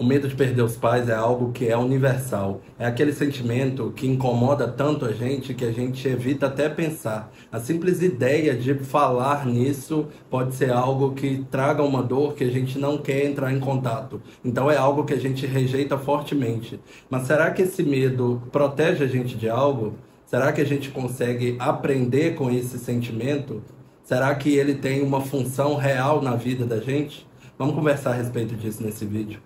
O medo de perder os pais é algo que é universal. É aquele sentimento que incomoda tanto a gente que a gente evita até pensar. A simples ideia de falar nisso pode ser algo que traga uma dor que a gente não quer entrar em contato. Então é algo que a gente rejeita fortemente. Mas será que esse medo protege a gente de algo? Será que a gente consegue aprender com esse sentimento? Será que ele tem uma função real na vida da gente? Vamos conversar a respeito disso nesse vídeo.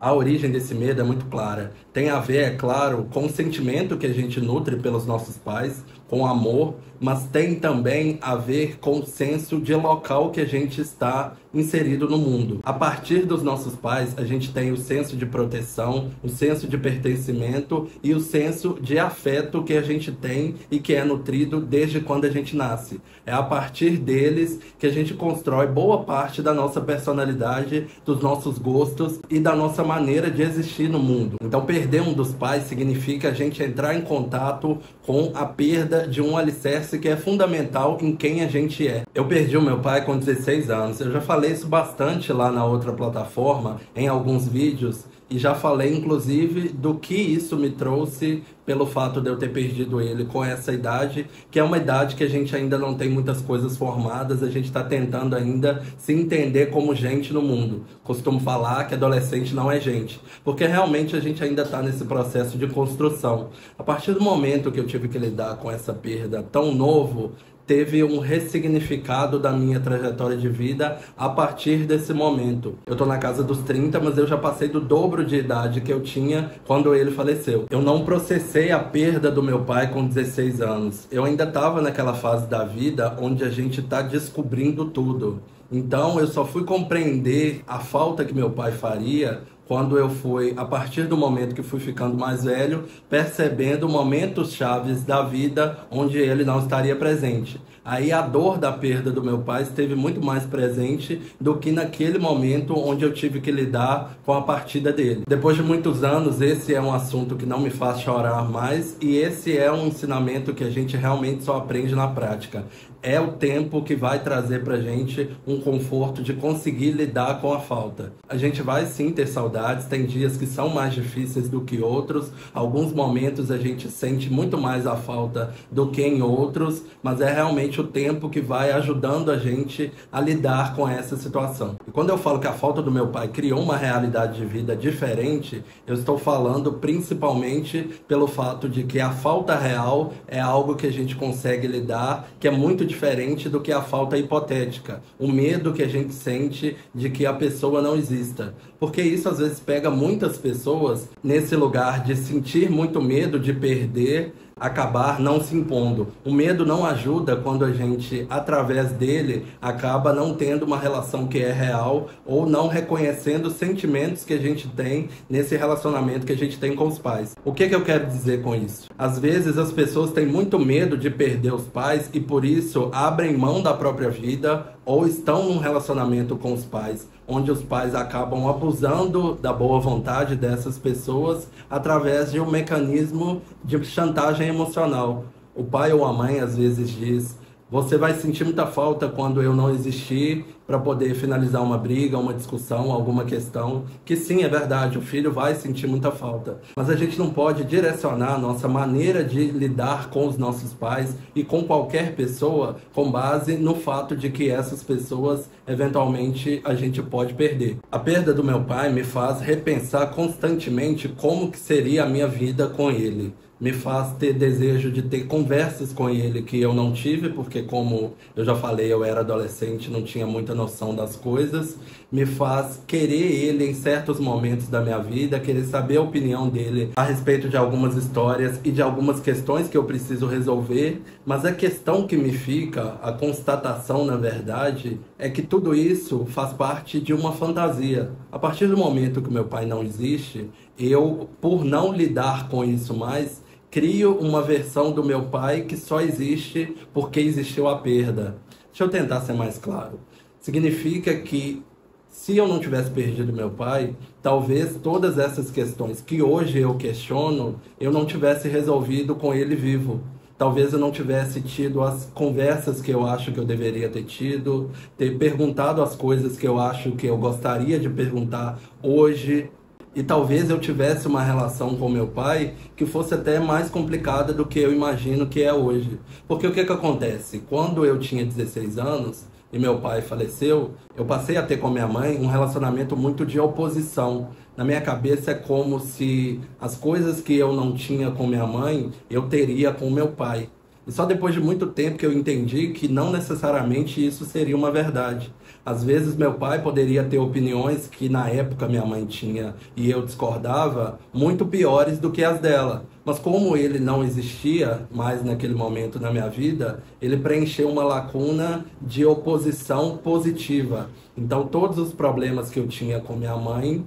A origem desse medo é muito clara. Tem a ver, é claro, com o sentimento que a gente nutre pelos nossos pais, com amor, mas tem também a ver com o senso de local que a gente está inserido no mundo. A partir dos nossos pais, a gente tem o senso de proteção, o senso de pertencimento e o senso de afeto que a gente tem e que é nutrido desde quando a gente nasce. É a partir deles que a gente constrói boa parte da nossa personalidade, dos nossos gostos e da nossa maneira de existir no mundo. Então, perder um dos pais significa a gente entrar em contato com a perda de um alicerce que é fundamental em quem a gente é. Eu perdi o meu pai com 16 anos. Eu já falei isso bastante lá na outra plataforma, em alguns vídeos, e já falei, inclusive, do que isso me trouxe pelo fato de eu ter perdido ele com essa idade, que é uma idade que a gente ainda não tem muitas coisas formadas, a gente está tentando ainda se entender como gente no mundo. Costumo falar que adolescente não é gente, porque realmente a gente ainda está nesse processo de construção. A partir do momento que eu tive que lidar com essa perda tão novo, teve um ressignificado da minha trajetória de vida a partir desse momento. Eu tô na casa dos 30, mas eu já passei do dobro de idade que eu tinha quando ele faleceu. Eu não processei a perda do meu pai com 16 anos. Eu ainda estava naquela fase da vida onde a gente está descobrindo tudo. Então eu só fui compreender a falta que meu pai faria quando eu fui, a partir do momento que fui ficando mais velho, percebendo momentos chaves da vida onde ele não estaria presente. Aí a dor da perda do meu pai esteve muito mais presente do que naquele momento onde eu tive que lidar com a partida dele. Depois de muitos anos, esse é um assunto que não me faz chorar mais e esse é um ensinamento que a gente realmente só aprende na prática. É o tempo que vai trazer pra gente um conforto de conseguir lidar com a falta. A gente vai sim ter saudades, tem dias que são mais difíceis do que outros, alguns momentos a gente sente muito mais a falta do que em outros, mas é realmente o tempo que vai ajudando a gente a lidar com essa situação. E quando eu falo que a falta do meu pai criou uma realidade de vida diferente, eu estou falando principalmente pelo fato de que a falta real é algo que a gente consegue lidar, que é muito diferente do que a falta hipotética, o medo que a gente sente de que a pessoa não exista. Porque isso às vezes pega muitas pessoas nesse lugar de sentir muito medo de perder, acabar não se impondo. O medo não ajuda quando a gente, através dele, acaba não tendo uma relação que é real ou não reconhecendo os sentimentos que a gente tem nesse relacionamento que a gente tem com os pais. O que eu quero dizer com isso? Às vezes as pessoas têm muito medo de perder os pais e por isso abrem mão da própria vida ou estão num relacionamento com os pais, onde os pais acabam abusando da boa vontade dessas pessoas através de um mecanismo de chantagem emocional. O pai ou a mãe às vezes diz: você vai sentir muita falta quando eu não existir, para poder finalizar uma briga, uma discussão, alguma questão. Que sim, é verdade, o filho vai sentir muita falta. Mas a gente não pode direcionar a nossa maneira de lidar com os nossos pais e com qualquer pessoa com base no fato de que essas pessoas, eventualmente, a gente pode perder. A perda do meu pai me faz repensar constantemente como que seria a minha vida com ele. Me faz ter desejo de ter conversas com ele que eu não tive, porque como eu já falei, eu era adolescente, não tinha muita noção das coisas. Me faz querer ele em certos momentos da minha vida, querer saber a opinião dele a respeito de algumas histórias e de algumas questões que eu preciso resolver. Mas a questão que me fica, a constatação na verdade, é que tudo isso faz parte de uma fantasia. A partir do momento que meu pai não existe, eu, por não lidar com isso mais, crio uma versão do meu pai que só existe porque existiu a perda. Deixa eu tentar ser mais claro. Significa que se eu não tivesse perdido meu pai, talvez todas essas questões que hoje eu questiono, eu não tivesse resolvido com ele vivo. talvez eu não tivesse tido as conversas que eu acho que eu deveria ter tido, ter perguntado as coisas que eu acho que eu gostaria de perguntar hoje. E talvez eu tivesse uma relação com meu pai que fosse até mais complicada do que eu imagino que é hoje. Porque o que que acontece? Quando eu tinha 16 anos e meu pai faleceu, eu passei a ter com minha mãe um relacionamento muito de oposição. Na minha cabeça é como se as coisas que eu não tinha com minha mãe, eu teria com meu pai. E só depois de muito tempo que eu entendi que não necessariamente isso seria uma verdade. Às vezes meu pai poderia ter opiniões que na época minha mãe tinha e eu discordava, muito piores do que as dela. Mas como ele não existia mais naquele momento na minha vida, ele preencheu uma lacuna de oposição positiva. Então todos os problemas que eu tinha com minha mãe,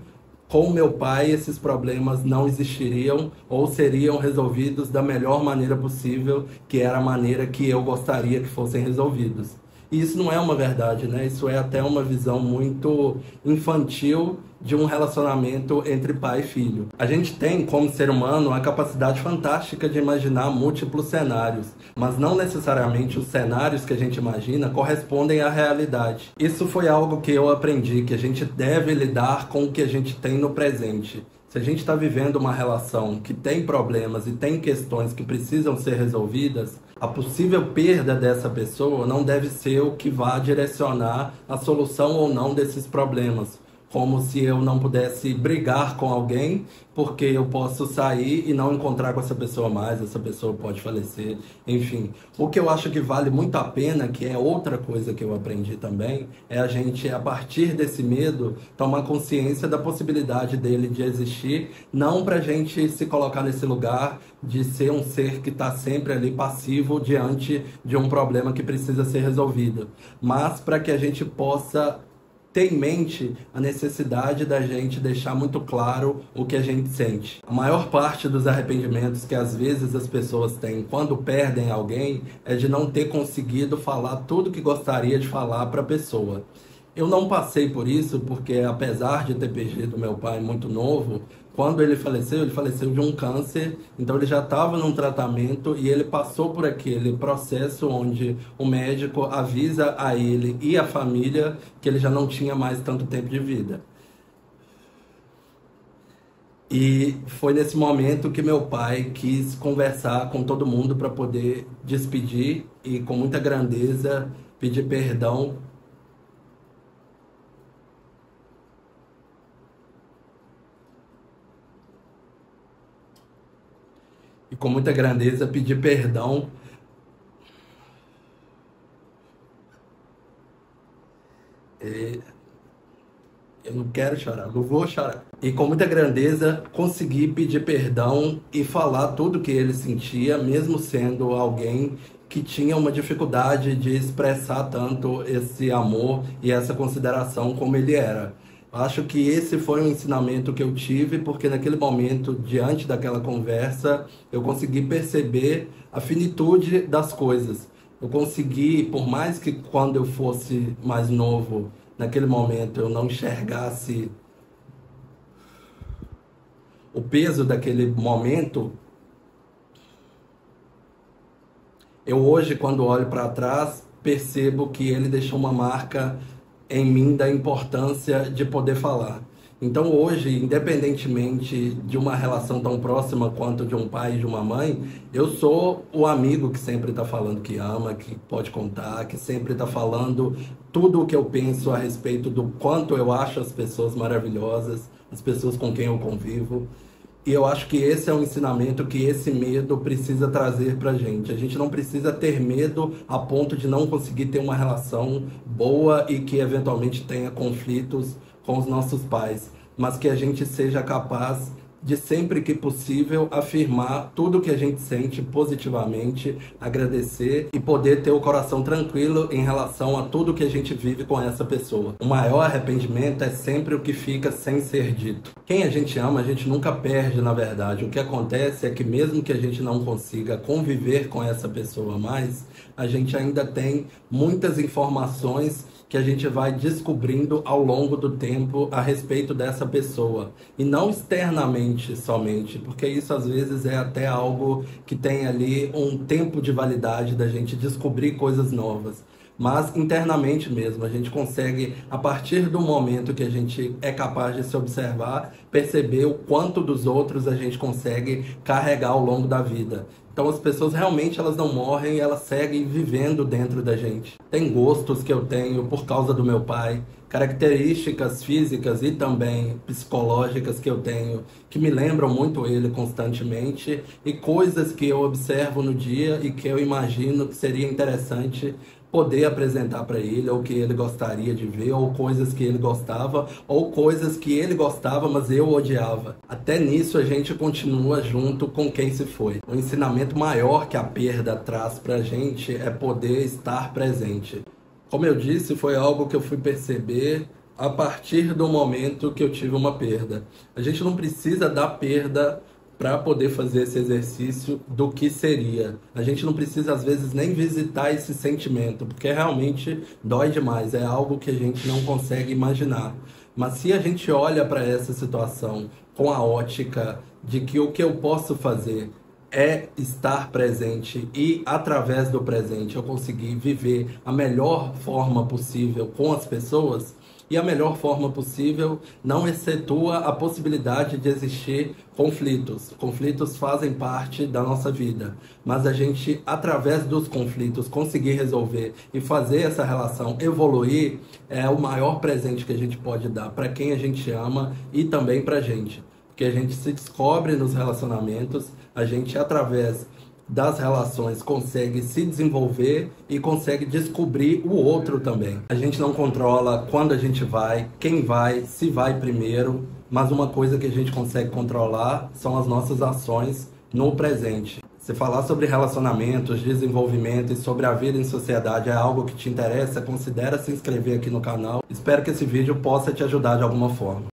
com meu pai, esses problemas não existiriam ou seriam resolvidos da melhor maneira possível, que era a maneira que eu gostaria que fossem resolvidos. E isso não é uma verdade, né? Isso é até uma visão muito infantil de um relacionamento entre pai e filho. A gente tem, como ser humano, a capacidade fantástica de imaginar múltiplos cenários, mas não necessariamente os cenários que a gente imagina correspondem à realidade. Isso foi algo que eu aprendi, que a gente deve lidar com o que a gente tem no presente. Se a gente está vivendo uma relação que tem problemas e tem questões que precisam ser resolvidas, a possível perda dessa pessoa não deve ser o que vá direcionar a solução ou não desses problemas. Como se eu não pudesse brigar com alguém, porque eu posso sair e não encontrar com essa pessoa mais, essa pessoa pode falecer, enfim. O que eu acho que vale muito a pena, que é outra coisa que eu aprendi também, é a gente, a partir desse medo, tomar consciência da possibilidade dele de existir, não para a gente se colocar nesse lugar de ser um ser que está sempre ali passivo diante de um problema que precisa ser resolvido, mas para que a gente possa ter em mente a necessidade da gente deixar muito claro o que a gente sente. A maior parte dos arrependimentos que às vezes as pessoas têm quando perdem alguém é de não ter conseguido falar tudo que gostaria de falar para a pessoa. Eu não passei por isso porque, apesar de ter perdido meu pai muito novo, quando ele faleceu de um câncer, então ele já estava num tratamento e ele passou por aquele processo onde o médico avisa a ele e a família que ele já não tinha mais tanto tempo de vida. E foi nesse momento que meu pai quis conversar com todo mundo para poder despedir e, com muita grandeza, pedir perdão. E com muita grandeza pedir perdão. Eu não quero chorar, não vou chorar. E com muita grandeza consegui pedir perdão e falar tudo que ele sentia, mesmo sendo alguém que tinha uma dificuldade de expressar tanto esse amor e essa consideração como ele era. Acho que esse foi um ensinamento que eu tive, porque naquele momento, diante daquela conversa, eu consegui perceber a finitude das coisas. Eu consegui, por mais que quando eu fosse mais novo, naquele momento eu não enxergasse o peso daquele momento, eu hoje, quando olho para trás, percebo que ele deixou uma marca em mim da importância de poder falar. Então hoje, independentemente de uma relação tão próxima quanto de um pai e de uma mãe, eu sou o amigo que sempre está falando que ama, que pode contar, que sempre está falando tudo o que eu penso a respeito do quanto eu acho as pessoas maravilhosas, as pessoas com quem eu convivo. E eu acho que esse é um ensinamento que esse medo precisa trazer pra gente. A gente não precisa ter medo a ponto de não conseguir ter uma relação boa e que eventualmente tenha conflitos com os nossos pais, mas que a gente seja capaz de, sempre que possível, afirmar tudo que a gente sente positivamente, agradecer e poder ter o coração tranquilo em relação a tudo que a gente vive com essa pessoa. O maior arrependimento é sempre o que fica sem ser dito. Quem a gente ama, a gente nunca perde, na verdade. O que acontece é que mesmo que a gente não consiga conviver com essa pessoa mais, a gente ainda tem muitas informações que que a gente vai descobrindo ao longo do tempo a respeito dessa pessoa. E não externamente somente, porque isso às vezes é até algo que tem ali um tempo de validade da gente descobrir coisas novas. Mas internamente mesmo, a gente consegue, a partir do momento que a gente é capaz de se observar, perceber o quanto dos outros a gente consegue carregar ao longo da vida. Então as pessoas realmente elas não morrem, elas seguem vivendo dentro da gente. Tem gostos que eu tenho por causa do meu pai, características físicas e também psicológicas que eu tenho, que me lembram muito ele constantemente, e coisas que eu observo no dia e que eu imagino que seria interessante poder apresentar para ele, ou que ele gostaria de ver, ou coisas que ele gostava, ou coisas que ele gostava, mas eu odiava. Até nisso a gente continua junto com quem se foi. O ensinamento maior que a perda traz para a gente é poder estar presente. Como eu disse, foi algo que eu fui perceber a partir do momento que eu tive uma perda. A gente não precisa da perda para poder fazer esse exercício do que seria. A gente não precisa, às vezes, nem visitar esse sentimento, porque realmente dói demais, é algo que a gente não consegue imaginar. Mas se a gente olha para essa situação com a ótica de que o que eu posso fazer é estar presente e, através do presente, eu conseguir viver a melhor forma possível com as pessoas, e a melhor forma possível não excetua a possibilidade de existir conflitos. Conflitos fazem parte da nossa vida, mas a gente, através dos conflitos, conseguir resolver e fazer essa relação evoluir é o maior presente que a gente pode dar para quem a gente ama e também para a gente. Porque a gente se descobre nos relacionamentos, a gente, através das relações, consegue se desenvolver e consegue descobrir o outro também. A gente não controla quando a gente vai, quem vai, se vai primeiro, mas uma coisa que a gente consegue controlar são as nossas ações no presente. Se falar sobre relacionamentos, desenvolvimento e sobre a vida em sociedade é algo que te interessa, considere se inscrever aqui no canal. Espero que esse vídeo possa te ajudar de alguma forma.